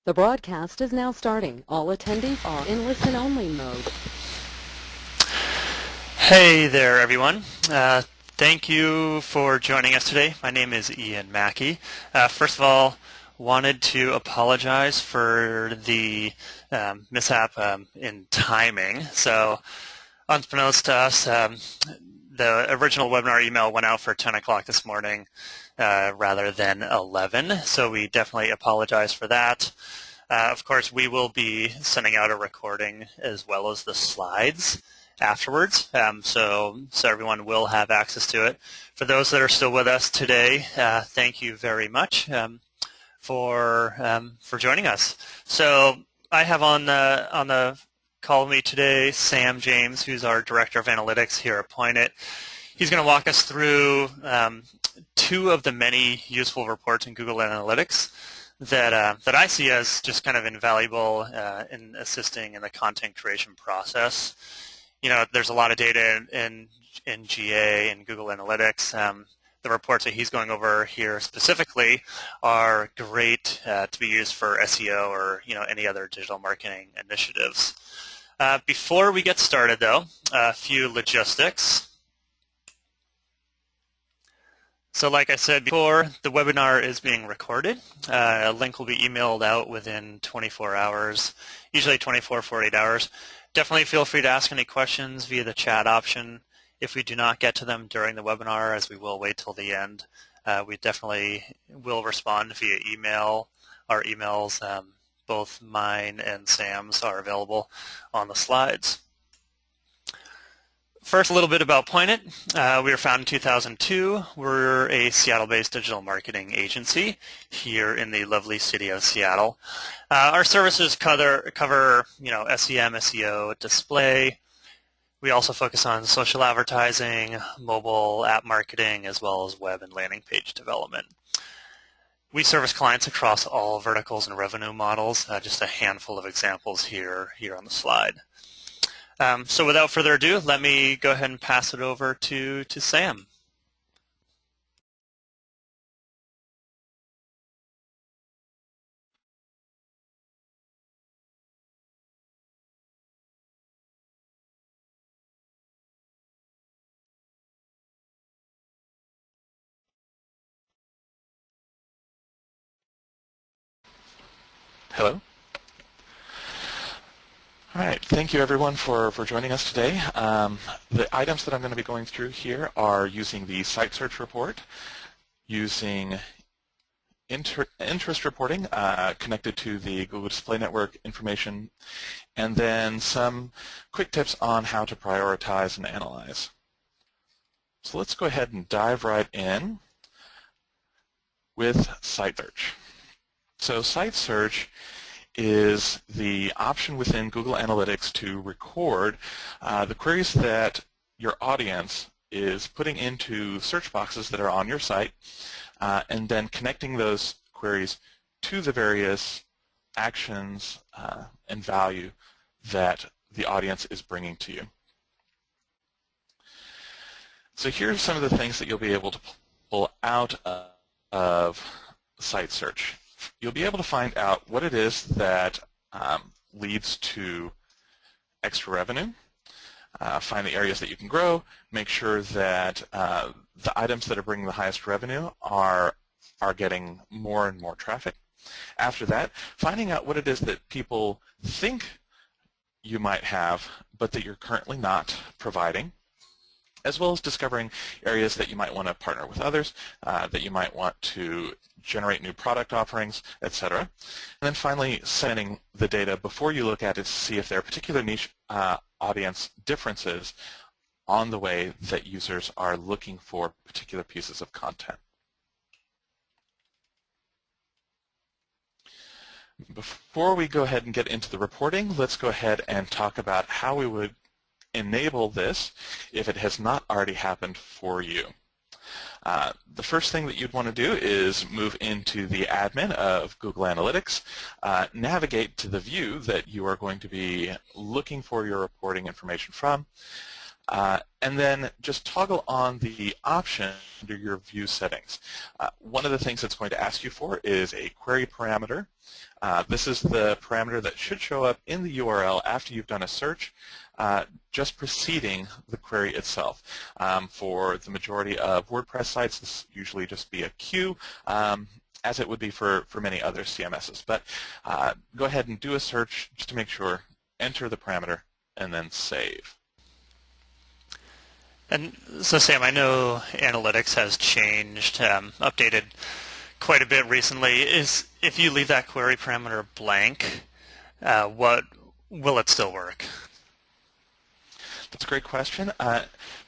The broadcast is now starting. All attendees are in listen-only mode. Hey there, everyone. Thank you for joining us today. My name is Ian Mackey. First of all, wanted to apologize for the mishap in timing. So, unbeknownst to us, the original webinar email went out for 10 o'clock this morning rather than 11. So we definitely apologize for that. Of course, we will be sending out a recording as well as the slides afterwards, so everyone will have access to it. For those that are still with us today, thank you very much for joining us. So I have on the call with me today Sam James, who's our Director of Analytics here at Pointit. He's going to walk us through two of the many useful reports in Google Analytics that I see as just kind of invaluable in assisting in the content creation process. You know, there's a lot of data in GA and Google Analytics. The reports that he's going over here specifically are great to be used for SEO or any other digital marketing initiatives. Before we get started, though, a few logistics. So like I said before, the webinar is being recorded. A link will be emailed out within 24 hours, usually 24, 48 hours. Definitely feel free to ask any questions via the chat option. If we do not get to them during the webinar, as we will wait till the end, we definitely will respond via email. Our emails, both mine and Sam's, are available on the slides. First, a little bit about Pointit. We were founded in 2002. We're a Seattle-based digital marketing agency here in the lovely city of Seattle. Our services cover SEM, SEO, display. We also focus on social advertising, mobile app marketing, as well as web and landing page development. We service clients across all verticals and revenue models. Just a handful of examples here on the slide. So without further ado, let me go ahead and pass it over to Sam. Hello. All right, thank you everyone for joining us today. The items that I'm going to be going through here are using the site search report, using interest reporting connected to the Google Display Network information, and then some quick tips on how to prioritize and analyze. So let's go ahead and dive right in with site search. So site search is the option within Google Analytics to record the queries that your audience is putting into search boxes that are on your site, and then connecting those queries to the various actions and value that the audience is bringing to you. So here's some of the things that you'll be able to pull out of site search. You'll be able to find out what it is that leads to extra revenue, find the areas that you can grow, make sure that the items that are bringing the highest revenue are getting more and more traffic. After that, finding out what it is that people think you might have but that you're currently not providing, as well as discovering areas that you might want to partner with others, that you might want to generate new product offerings, etc. And then finally, sending the data before you look at it to see if there are particular niche audience differences on the way that users are looking for particular pieces of content. Before we go ahead and get into the reporting, let's go ahead and talk about how we would enable this if it has not already happened for you. The first thing that you'd want to do is move into the admin of Google Analytics, navigate to the view that you are going to be looking for your reporting information from, And then just toggle on the option under your view settings. One of the things it's going to ask you for is a query parameter. This is the parameter that should show up in the URL after you've done a search, just preceding the query itself. For the majority of WordPress sites, this usually just be a Q, as it would be for many other CMSs. But go ahead and do a search just to make sure, enter the parameter, and then save. And so Sam, I know analytics has changed, updated quite a bit recently. If you leave that query parameter blank, what will it still work? That's a great question.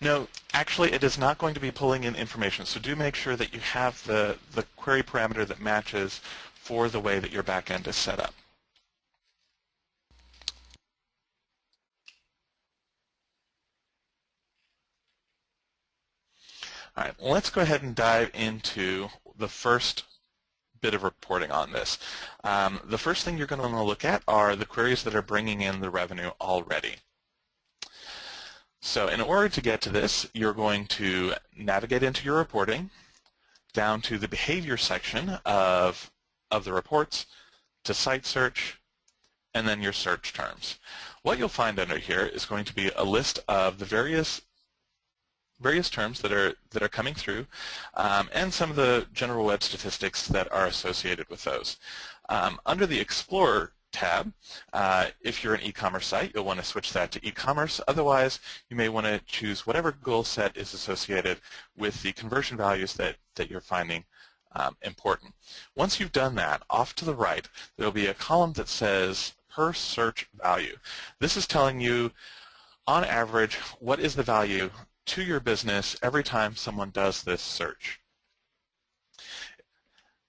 No, actually it is not going to be pulling in information, so do make sure that you have the query parameter that matches for the way that your backend is set up. All right, let's go ahead and dive into the first bit of reporting on this. The first thing you're going to want to look at are the queries that are bringing in the revenue already. So in order to get to this, you're going to navigate into your reporting, down to the behavior section of the reports, to site search, and then your search terms. What you'll find under here is going to be a list of the various terms that are coming through, and some of the general web statistics that are associated with those. Under the Explorer tab, if you're an e-commerce site, you'll want to switch that to e-commerce. Otherwise, you may want to choose whatever goal set is associated with the conversion values that you're finding important. Once you've done that, off to the right, there will be a column that says per search value. This is telling you, on average, what is the value to your business every time someone does this search.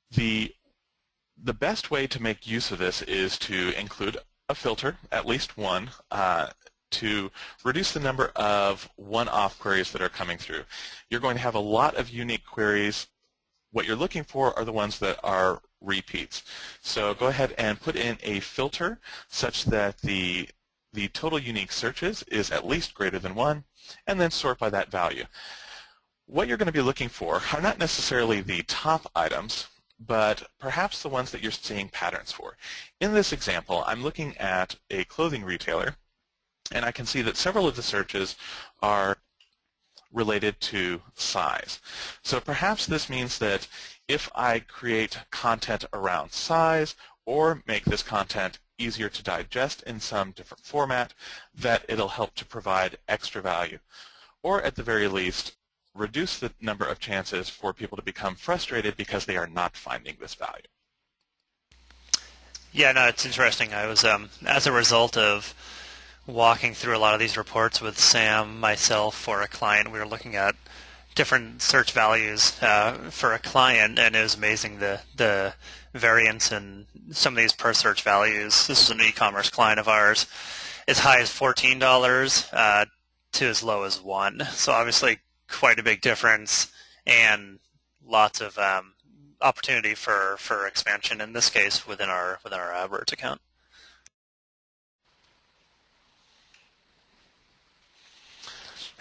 The best way to make use of this is to include a filter, at least one, to reduce the number of one-off queries that are coming through. You're going to have a lot of unique queries. What you're looking for are the ones that are repeats. So go ahead and put in a filter such that the total unique searches is at least greater than 1, and then sort by that value. What you're going to be looking for are not necessarily the top items, but perhaps the ones that you're seeing patterns for. In this example, I'm looking at a clothing retailer, and I can see that several of the searches are related to size. So perhaps this means that if I create content around size or make this content easier to digest in some different format, that it'll help to provide extra value. Or at the very least, reduce the number of chances for people to become frustrated because they are not finding this value. Yeah, no, it's interesting. I was, as a result of walking through a lot of these reports with Sam, myself, for a client, we were looking at different search values for a client, and it was amazing the variance in some of these per search values. This is an e-commerce client of ours, as high as $14 to as low as $1. So obviously quite a big difference, and lots of opportunity for expansion, in this case within our AdWords account.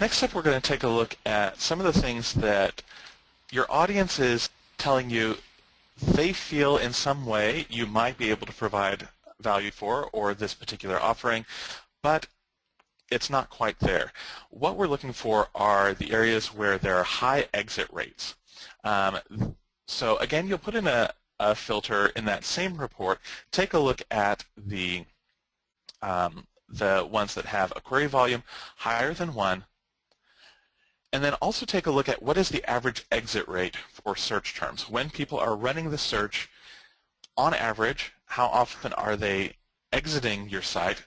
Next up, we're going to take a look at some of the things that your audience is telling you they feel in some way you might be able to provide value for, or this particular offering, but it's not quite there. What we're looking for are the areas where there are high exit rates. So again, you'll put in a filter in that same report. Take a look at the ones that have a query volume higher than 1, and then also take a look at what is the average exit rate for search terms. When people are running the search, on average, how often are they exiting your site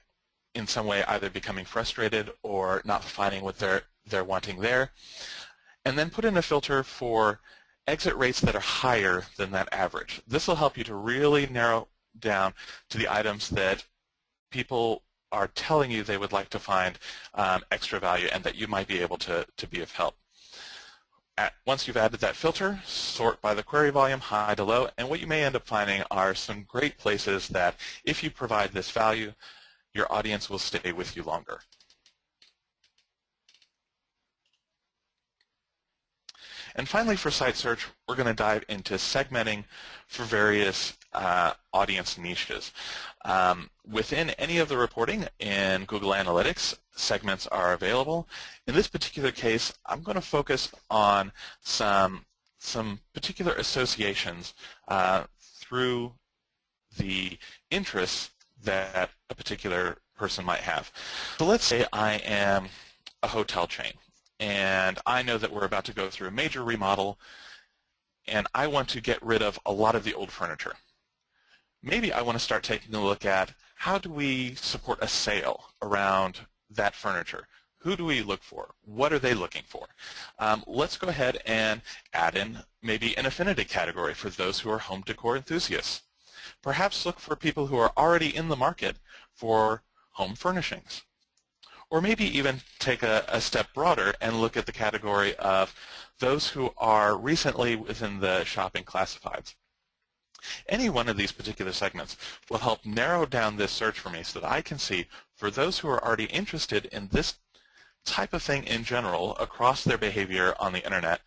in some way, either becoming frustrated or not finding what they're wanting there. And then put in a filter for exit rates that are higher than that average. This will help you to really narrow down to the items that people are telling you they would like to find extra value and that you might be able to be of help. Once you've added that filter, sort by the query volume, high to low, and what you may end up finding are some great places that if you provide this value, your audience will stay with you longer. And finally, for site search, we're going to dive into segmenting for various audience niches. Within any of the reporting in Google Analytics, segments are available. In this particular case, I'm going to focus on some particular associations through the interests that a particular person might have. So let's say I am a hotel chain, and I know that we're about to go through a major remodel, and I want to get rid of a lot of the old furniture. Maybe I want to start taking a look at how do we support a sale around that furniture. Who do we look for? What are they looking for? Let's go ahead and add in maybe an affinity category for those who are home decor enthusiasts. Perhaps look for people who are already in the market for home furnishings. Or maybe even take a step broader and look at the category of those who are recently within the shopping classifieds. Any one of these particular segments will help narrow down this search for me so that I can see, for those who are already interested in this type of thing in general across their behavior on the internet,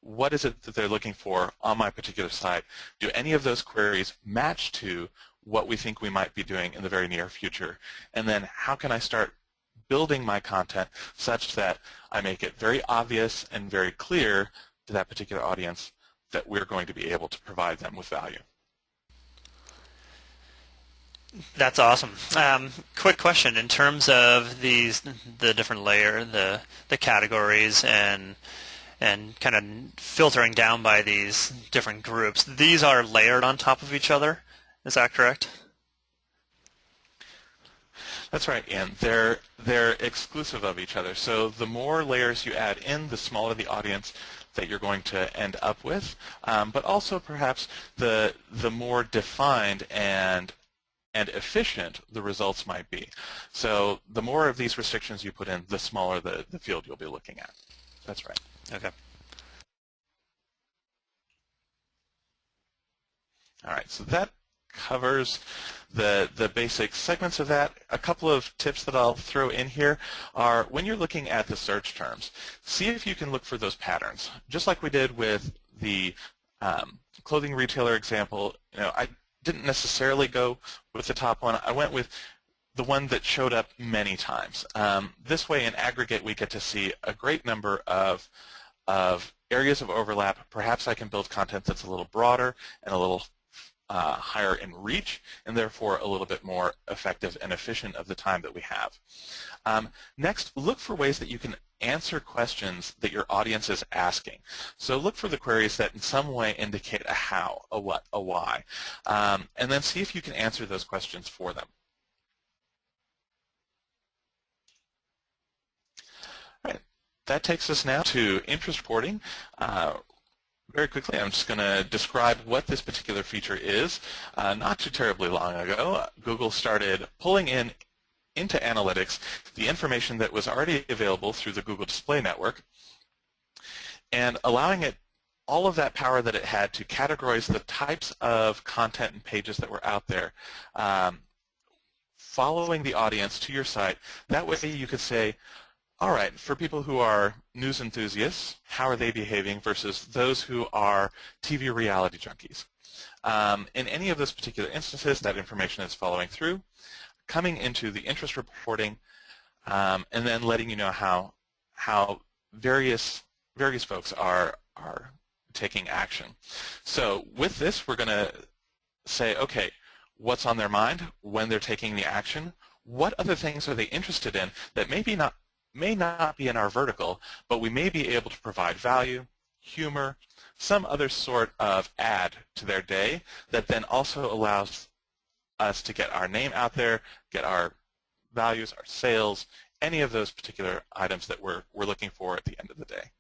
what is it that they're looking for on my particular site? Do any of those queries match to what we think we might be doing in the very near future? And then how can I start building my content such that I make it very obvious and very clear to that particular audience that we're going to be able to provide them with value? That's awesome. Quick question in terms of the different layer, the categories, and kind of filtering down by these different groups. These are layered on top of each other. Is that correct? That's right, Ian. They're exclusive of each other. So the more layers you add in, the smaller the audience that you're going to end up with. But also perhaps the more defined and efficient the results might be. So the more of these restrictions you put in, the smaller the field you'll be looking at. That's right. Okay. All right, so that covers the basic segments of that. A couple of tips that I'll throw in here are, when you're looking at the search terms, see if you can look for those patterns. Just like we did with the clothing retailer example, I didn't necessarily go with the top one. I went with the one that showed up many times. This way, in aggregate, we get to see a great number of areas of overlap. Perhaps I can build content that's a little broader and a little higher in reach, and therefore a little bit more effective and efficient of the time that we have. Next, look for ways that you can answer questions that your audience is asking. So look for the queries that in some way indicate a how, a what, a why, and then see if you can answer those questions for them. All right, that takes us now to interest reporting. Very quickly, I'm just going to describe what this particular feature is. Not too terribly long ago, Google started pulling into analytics the information that was already available through the Google Display Network and allowing it all of that power that it had to categorize the types of content and pages that were out there, following the audience to your site. That way you could say, all right, for people who are news enthusiasts, how are they behaving versus those who are TV reality junkies? In any of those particular instances, that information is following through, coming into the interest reporting, and then letting you know how various folks are taking action. So with this, we're going to say, okay, what's on their mind when they're taking the action? What other things are they interested in that may not be in our vertical, but we may be able to provide value, humor, some other sort of add to their day that then also allows us to get our name out there, get our values, our sales, any of those particular items that we're looking for at the end of the day.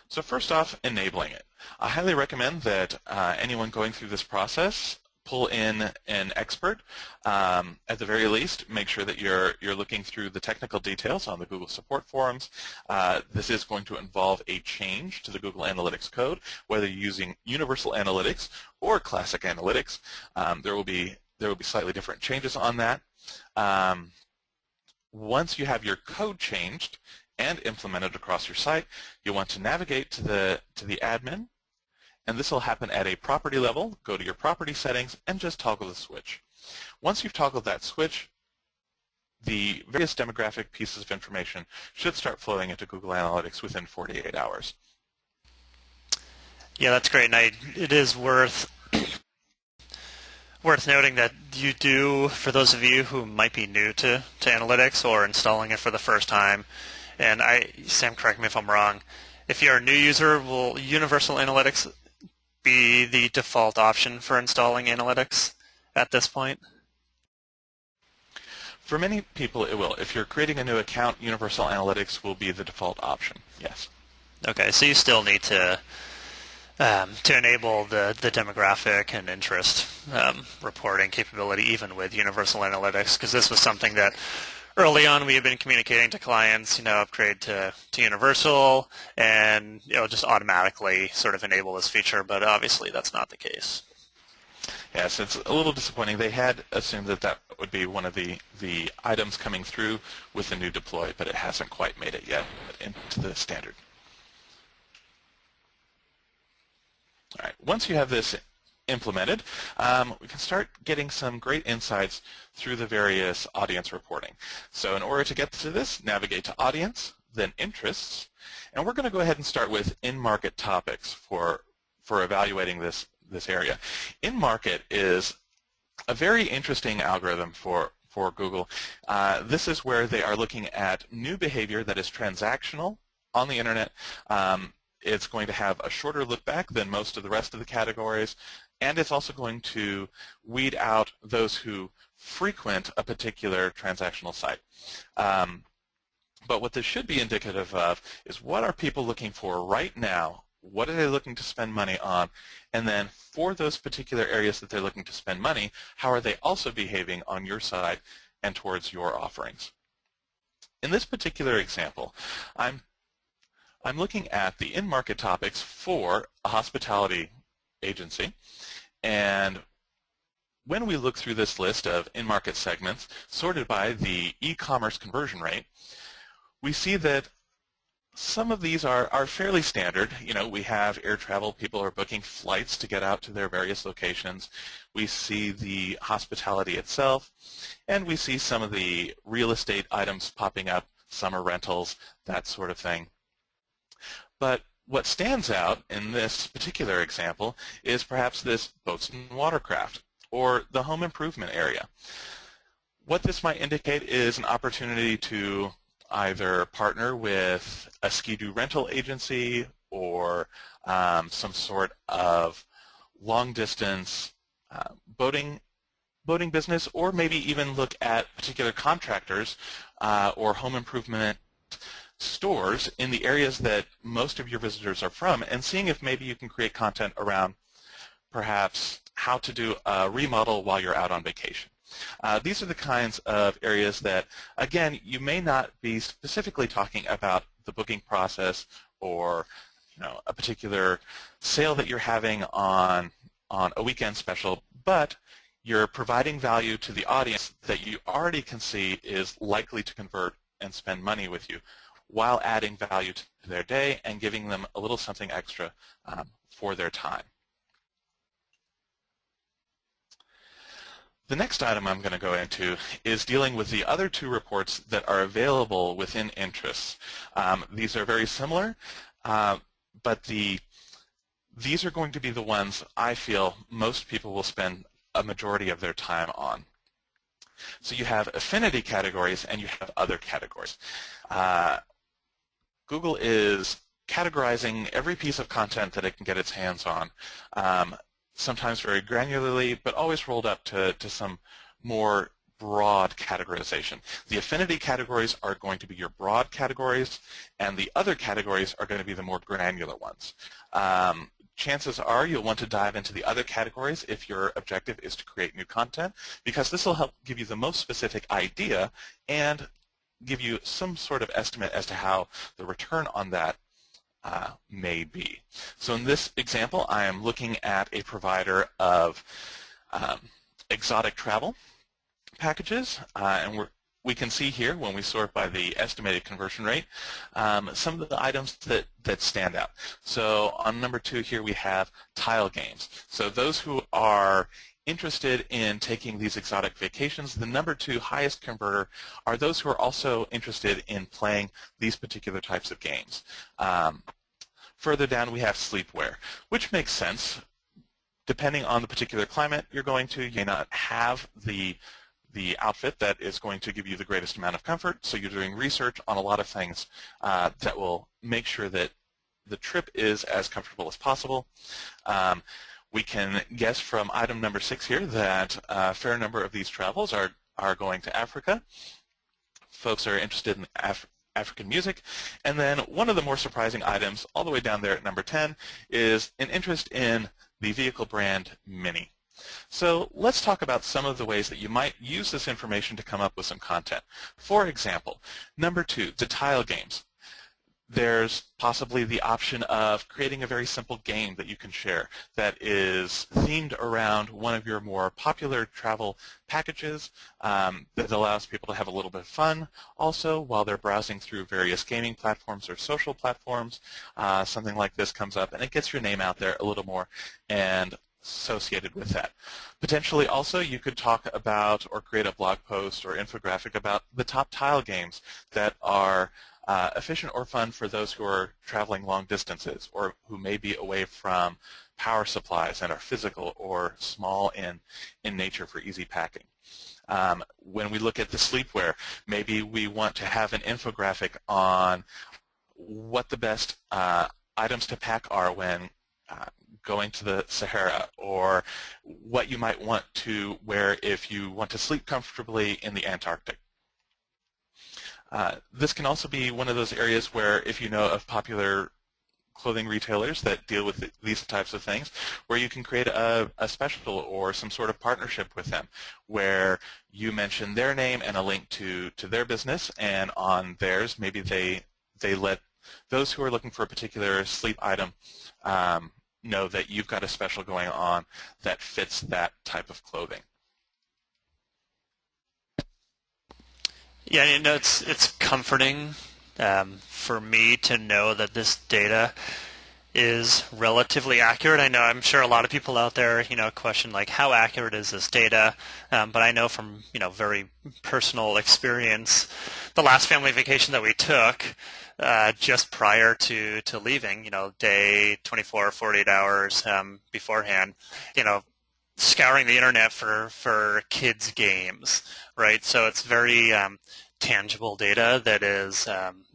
So first off, enabling it. I highly recommend that anyone going through this process pull in an expert. At the very least, make sure that you're looking through the technical details on the Google support forums. This is going to involve a change to the Google Analytics code, whether you're using Universal Analytics or Classic Analytics. There will be slightly different changes on that. once you have your code changed and implemented across your site, you'll want to navigate to the admin, and this will happen at a property level. Go to your property settings and just toggle the switch. Once you've toggled that switch, the various demographic pieces of information should start flowing into Google Analytics within 48 hours. Yeah, that's great. And it is worth noting that you do, for those of you who might be new to analytics or installing it for the first time, and Sam, correct me if I'm wrong, if you're a new user, will Universal Analytics be the default option for installing analytics at this point? For many people, it will. If you're creating a new account, Universal Analytics will be the default option, yes. Okay, so you still need to enable the demographic and interest reporting capability even with Universal Analytics, because this was something that early on we have been communicating to clients, upgrade to Universal, and just automatically sort of enable this feature, but obviously that's not the case. Yes, it's a little disappointing. They had assumed that would be one of the items coming through with the new deploy, but it hasn't quite made it yet into the standard. All right, once you have this implemented, we can start getting some great insights through the various audience reporting. So in order to get to this, navigate to Audience, then Interests, and we're going to go ahead and start with in-market topics for evaluating this area. In-market is a very interesting algorithm for Google. This is where they are looking at new behavior that is transactional on the internet. It's going to have a shorter look back than most of the rest of the categories, and it's also going to weed out those who frequent a particular transactional site. But what this should be indicative of is what are people looking for right now? What are they looking to spend money on? And then for those particular areas that they're looking to spend money, how are they also behaving on your side and towards your offerings? In this particular example, I'm looking at the in-market topics for a hospitality agency, and when we look through this list of in-market segments sorted by the e-commerce conversion rate, we see that some of these are fairly standard. We have air travel. People are booking flights to get out to their various locations. We see the hospitality itself, and we see some of the real estate items popping up, summer rentals, that sort of thing. But what stands out in this particular example is perhaps this boats and watercraft or the home improvement area. What this might indicate is an opportunity to either partner with a ski-doo rental agency or some sort of long-distance boating business, or maybe even look at particular contractors or home improvement stores in the areas that most of your visitors are from, and seeing if maybe you can create content around perhaps how to do a remodel while you're out on vacation. These are the kinds of areas that, again, you may not be specifically talking about the booking process or a particular sale that you're having on a weekend special, but you're providing value to the audience that you already can see is likely to convert and spend money with you, while adding value to their day and giving them a little something extra for their time. The next item I'm going to go into is dealing with the other two reports that are available within Interests. These are very similar, but these are going to be the ones I feel most people will spend a majority of their time on. So you have affinity categories and you have other categories. Google is categorizing every piece of content that it can get its hands on, sometimes very granularly, but always rolled up to some more broad categorization. The affinity categories are going to be your broad categories, and the other categories are going to be the more granular ones. Chances are you'll want to dive into the other categories if your objective is to create new content, because this will help give you the most specific idea and give you some sort of estimate as to how the return on that may be. So in this example, I am looking at a provider of exotic travel packages, and we can see here when we sort by the estimated conversion rate some of the items that stand out. So on number 2 here we have tile games. So those who are interested in taking these exotic vacations, the number 2 highest converter are those who are also interested in playing these particular types of games. Further down we have sleepwear, which makes sense. Depending on the particular climate you're going to, you may not have the outfit that is going to give you the greatest amount of comfort, so you're doing research on a lot of things that will make sure that the trip is as comfortable as possible. We can guess from item number 6 here that a fair number of these travels are going to Africa. Folks are interested in African music. And then one of the more surprising items, all the way down there at number 10, is an interest in the vehicle brand Mini. So let's talk about some of the ways that you might use this information to come up with some content. For example, number 2, the tile games. There's possibly the option of creating a very simple game that you can share that is themed around one of your more popular travel packages that allows people to have a little bit of fun also while they're browsing through various gaming platforms or social platforms. Something like this comes up and it gets your name out there a little more and associated with that. Potentially also you could talk about or create a blog post or infographic about the top tile games that are efficient or fun for those who are traveling long distances or who may be away from power supplies and are physical or small in nature for easy packing. When we look at the sleepwear, maybe we want to have an infographic on what the best items to pack are when going to the Sahara, or what you might want to wear if you want to sleep comfortably in the Antarctic. This can also be one of those areas where, if you know of popular clothing retailers that deal with these types of things, where you can create a special or some sort of partnership with them, where you mention their name and a link to their business, and on theirs maybe they let those who are looking for a particular sleep item know that you've got a special going on that fits that type of clothing. Yeah, it's comforting for me to know that this data is relatively accurate. I'm sure a lot of people out there, question like, how accurate is this data? But I know from, very personal experience, the last family vacation that we took, just prior to leaving, day 24, 48 hours beforehand, scouring the internet for kids' games, right? So it's very tangible data that is,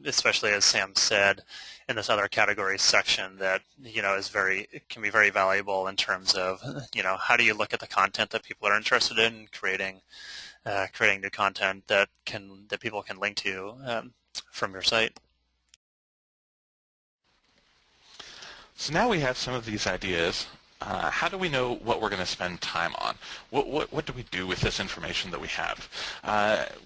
especially as Sam said, in this other category section, that can be very valuable in terms of how do you look at the content that people are interested in, creating new content that people can link to from your site. So now we have some of these ideas. How do we know what we're going to spend time on? What do we do with this information that we have?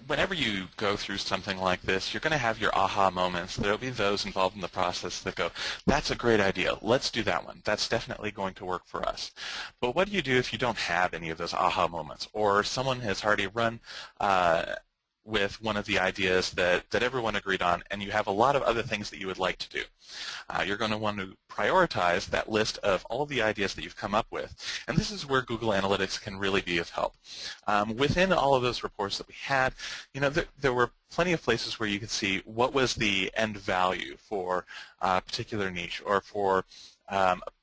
Whenever you go through something like this, you're going to have your aha moments. There will be those involved in the process that go, that's a great idea. Let's do that one. That's definitely going to work for us. But what do you do if you don't have any of those aha moments, or someone has already run with one of the ideas that everyone agreed on, and you have a lot of other things that you would like to do? You're going to want to prioritize that list of all the ideas that you've come up with, and this is where Google Analytics can really be of help. Within all of those reports that we had, there were plenty of places where you could see what was the end value for a particular niche or for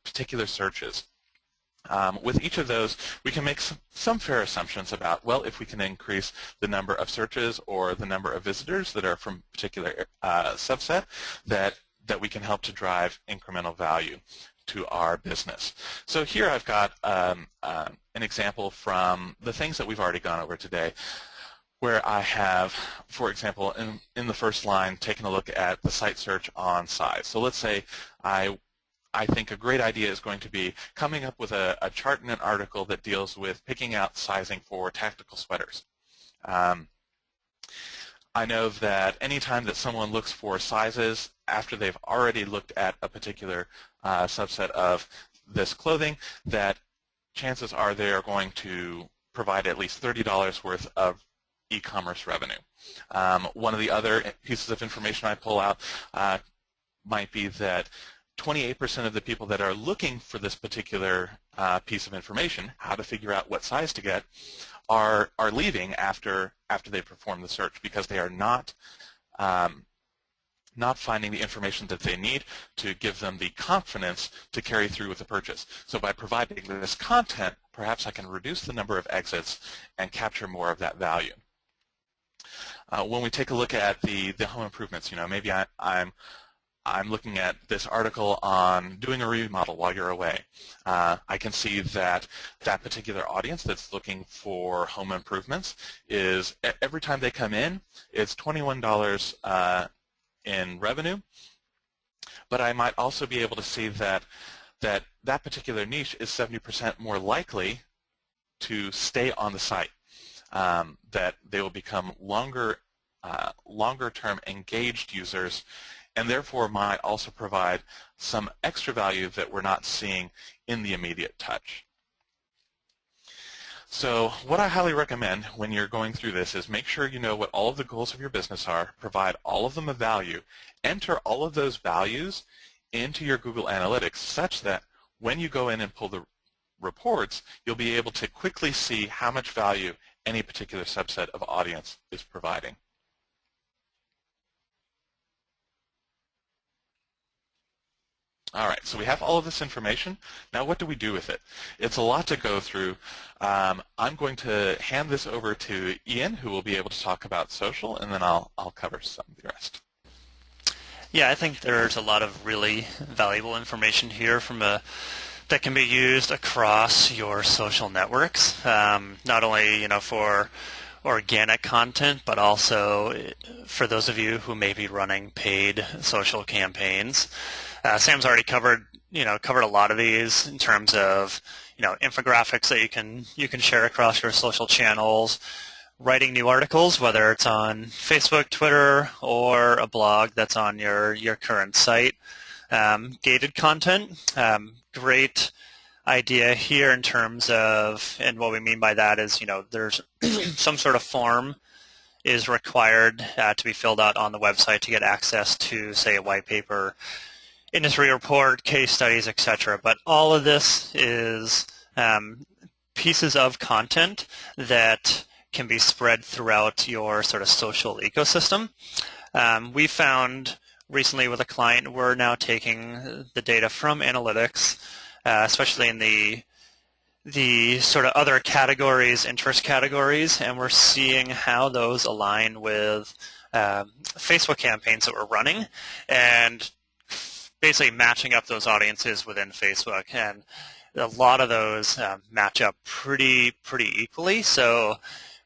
particular searches. With each of those, we can make some fair assumptions about, well, if we can increase the number of searches or the number of visitors that are from a particular subset, that we can help to drive incremental value to our business. So here I've got an example from the things that we've already gone over today, where I have, for example, in the first line, taken a look at the site search on size. So let's say I think a great idea is going to be coming up with a chart in an article that deals with picking out sizing for tactical sweaters. I know that anytime that someone looks for sizes after they've already looked at a particular subset of this clothing, that chances are they are going to provide at least $30 worth of e-commerce revenue. One of the other pieces of information I pull out might be that 28% of the people that are looking for this particular piece of information, how to figure out what size to get, are leaving after they perform the search because they are not finding the information that they need to give them the confidence to carry through with the purchase. So by providing this content, perhaps I can reduce the number of exits and capture more of that value. When we take a look at the home improvements, maybe I'm looking at this article on doing a remodel while you're away. I can see that that particular audience that's looking for home improvements is, every time they come in, it's $21 in revenue. But I might also be able to see that that particular niche is 70% more likely to stay on the site, that they will become longer-term engaged users, and therefore might also provide some extra value that we're not seeing in the immediate touch. So what I highly recommend when you're going through this is make sure you know what all of the goals of your business are, provide all of them a value, enter all of those values into your Google Analytics such that when you go in and pull the reports, you'll be able to quickly see how much value any particular subset of audience is providing. All right, so we have all of this information. Now what do we do with it? It's a lot to go through. I'm going to hand this over to Ian, who will be able to talk about social, and then I'll cover some of the rest. Yeah, I think there's a lot of really valuable information here that can be used across your social networks, not only for organic content, but also for those of you who may be running paid social campaigns. Sam's already covered a lot of these in terms of infographics that you can share across your social channels, writing new articles, whether it's on Facebook, Twitter, or a blog that's on your current site. Gated content, great idea here in terms of, and what we mean by that is there's some sort of form is required to be filled out on the website to get access to, say, a white paper, industry report, case studies, etc. But all of this is pieces of content that can be spread throughout your sort of social ecosystem. We found recently with a client, we're now taking the data from analytics, especially in the sort of other categories, interest categories, and we're seeing how those align with Facebook campaigns that we're running, and basically matching up those audiences within Facebook, and a lot of those match up pretty equally. So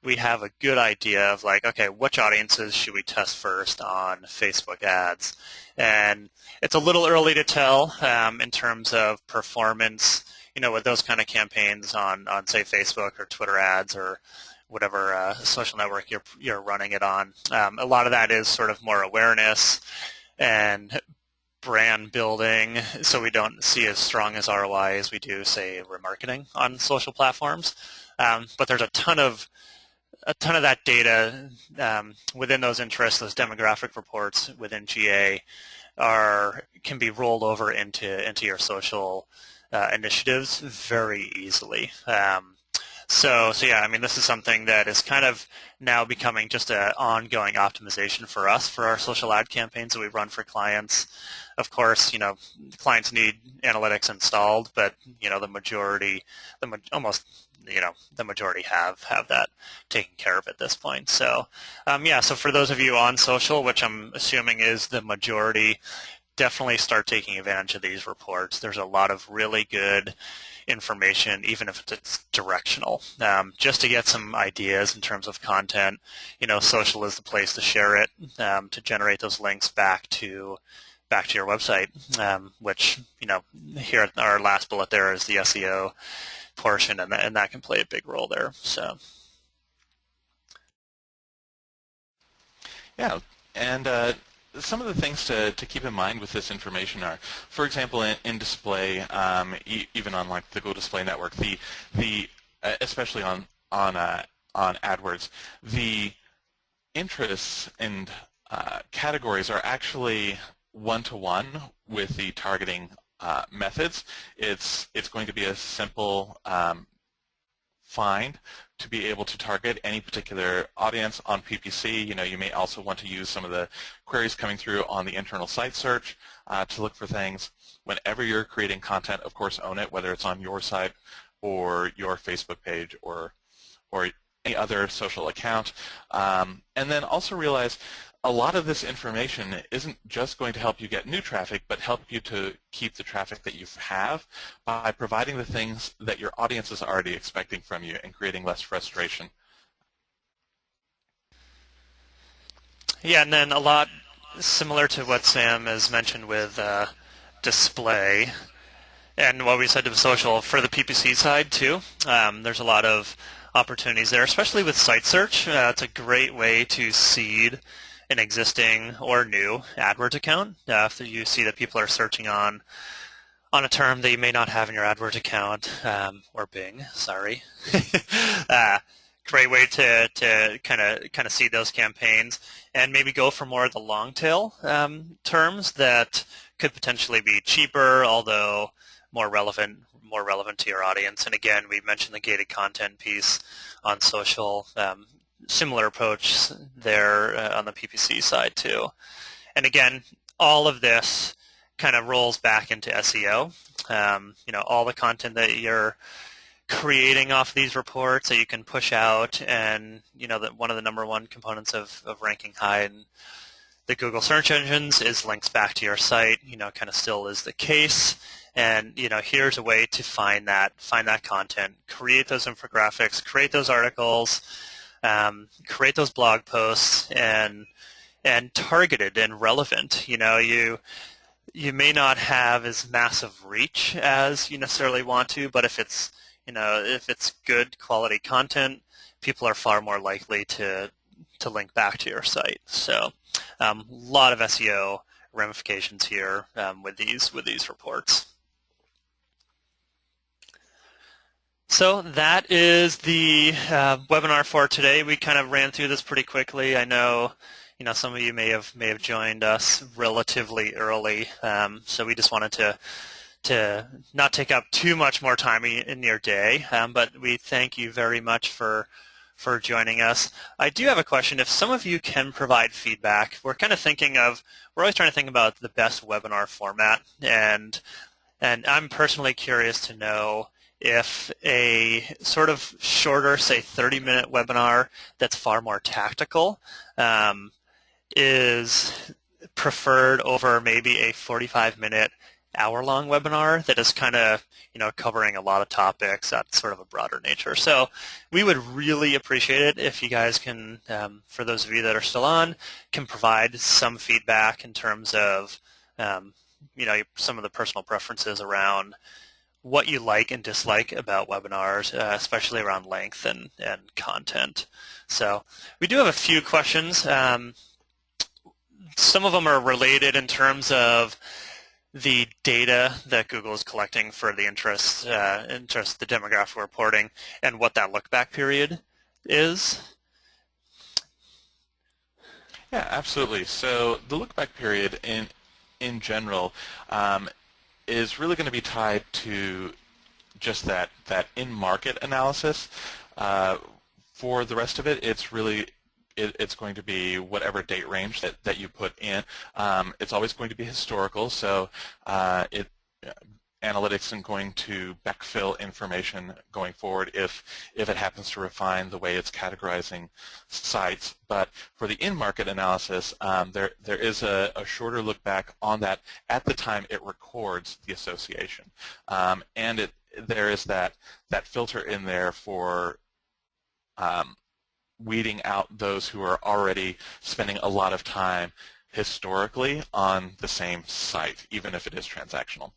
we have a good idea of okay, which audiences should we test first on Facebook ads? And it's a little early to tell in terms of performance, with those kind of campaigns on say Facebook or Twitter ads or whatever social network you're running it on. A lot of that is sort of more awareness and brand building, so we don't see as strong as ROI as we do, say, remarketing on social platforms. But there's a ton of that data within those interests, those demographic reports within GA can be rolled over into your social initiatives very easily. So yeah, I mean, this is something that is kind of now becoming just an ongoing optimization for us for our social ad campaigns that we run for clients. Of course, clients need analytics installed, but the majority have that taken care of at this point. So yeah, so for those of you on social, which I'm assuming is the majority, definitely start taking advantage of these reports. There's a lot of really good information, even if it's directional, just to get some ideas in terms of content. Social is the place to share it, to generate those links back to your website, which here our last bullet there is the SEO portion, and that can play a big role there. So yeah, and some of the things to keep in mind with this information are, for example, in display, even on the Google Display Network, the especially on on AdWords, the interests and categories are actually one-to-one with the targeting methods. It's going to be a simple find to be able to target any particular audience on PPC. You may also want to use some of the queries coming through on the internal site search to look for things. Whenever you're creating content, of course, own it, whether it's on your site or your Facebook page or any other social account. And then also realize a lot of this information isn't just going to help you get new traffic, but help you to keep the traffic that you have by providing the things that your audience is already expecting from you and creating less frustration. Yeah, and then a lot similar to what Sam has mentioned with display and what we said to social for the PPC side too. There's a lot of opportunities there, especially with site search. It's a great way to seed an existing or new AdWords account. If you see that people are searching on a term that you may not have in your AdWords account, or Bing, sorry. Great way to kind of seed those campaigns and maybe go for more of the long tail terms that could potentially be cheaper, although more relevant to your audience. And again, we mentioned the gated content piece on social. Similar approach there on the PPC side too. And again, all of this kind of rolls back into SEO. All the content that you're creating off these reports that you can push out, and that one of the number one components of ranking high in the Google search engines is links back to your site. Kind of still is the case. And here's a way to find that content, create those infographics, create those articles, create those blog posts, and targeted and relevant. You may not have as massive reach as you necessarily want to, but if it's good quality content, people are far more likely to link back to your site. So a lot of SEO ramifications here with these reports. So that is the webinar for today. We kind of ran through this pretty quickly. I know, some of you may have joined us relatively early, so we just wanted to not take up too much more time in your day. But we thank you very much for joining us. I do have a question. If some of you can provide feedback, we're always trying to think about the best webinar format, and I'm personally curious to know if a sort of shorter, say 30-minute webinar that's far more tactical is preferred over maybe a 45-minute, hour-long webinar that is kind of covering a lot of topics at sort of a broader nature. So we would really appreciate it if you guys can, for those of you that are still on, can provide some feedback in terms of some of the personal preferences around what you like and dislike about webinars, especially around length and content. So we do have a few questions. Some of them are related in terms of the data that Google is collecting for the interest, the demographic reporting, and what that look-back period is. Yeah, absolutely. So the look-back period in general is really going to be tied to just that in-market analysis. For the rest of it, it's really it's going to be whatever date range that you put in. It's always going to be historical, so analytics isn't going to backfill information going forward if it happens to refine the way it's categorizing sites. But for the in-market analysis, there is a shorter look back on that at the time it records the association. And there is that filter in there for weeding out those who are already spending a lot of time historically on the same site, even if it is transactional.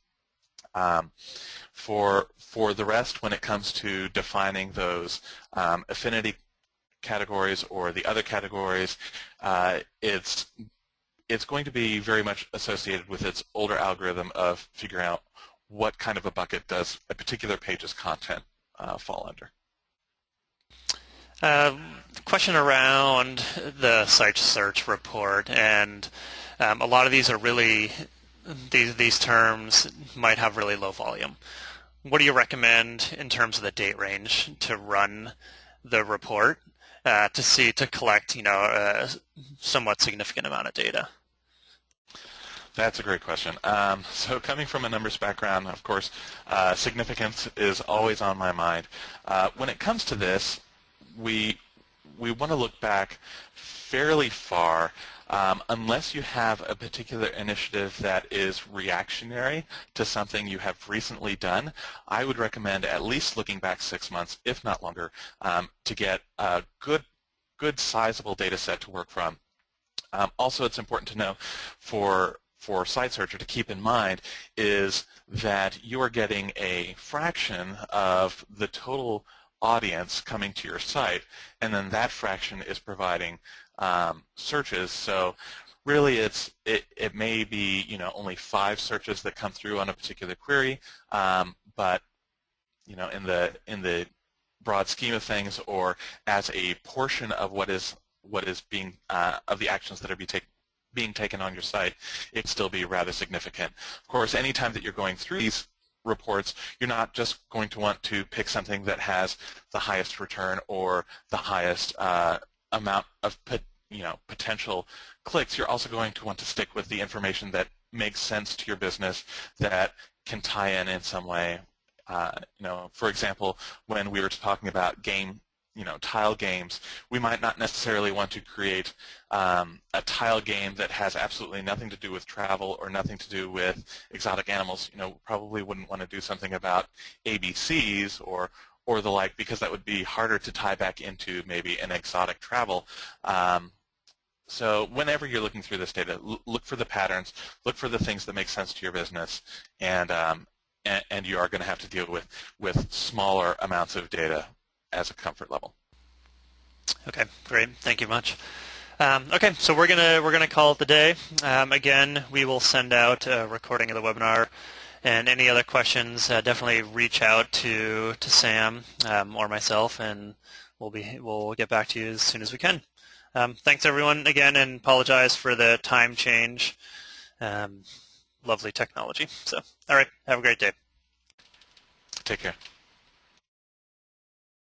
For the rest, when it comes to defining those affinity categories or the other categories, it's going to be very much associated with its older algorithm of figuring out what kind of a bucket does a particular page's content fall under. Question around the site search report, and a lot of these are really, these terms might have really low volume. What do you recommend in terms of the date range to run the report to collect, a somewhat significant amount of data? That's a great question. So coming from a numbers background, of course, significance is always on my mind. When it comes to this, we want to look back fairly far. Unless you have a particular initiative that is reactionary to something you have recently done, I would recommend at least looking back 6 months, if not longer, to get a good sizable data set to work from. Also, it's important to know for SiteSearcher to keep in mind is that you are getting a fraction of the total audience coming to your site, and then that fraction is providing searches. So really it may be only 5 searches that come through on a particular query, but in the broad scheme of things, or as a portion of what is being of the actions that are being taken on your site, it'd still be rather significant. Of course, anytime that you're going through these reports, you're not just going to want to pick something that has the highest return or the highest amount of potential clicks. You're also going to want to stick with the information that makes sense to your business, that can tie in some way. For example, when we were talking about tile games, we might not necessarily want to create a tile game that has absolutely nothing to do with travel or nothing to do with exotic animals. Probably wouldn't want to do something about ABCs or the like, because that would be harder to tie back into maybe an exotic travel. So whenever you're looking through this data, look for the patterns, look for the things that make sense to your business, and you are going to have to deal with smaller amounts of data as a comfort level. Okay, great. Thank you much. Okay, so we're gonna call it the day. Again, we will send out a recording of the webinar, and any other questions, definitely reach out to Sam or myself, and we'll get back to you as soon as we can. Thanks everyone again, and apologize for the time change. Lovely technology. So, all right, have a great day. Take care.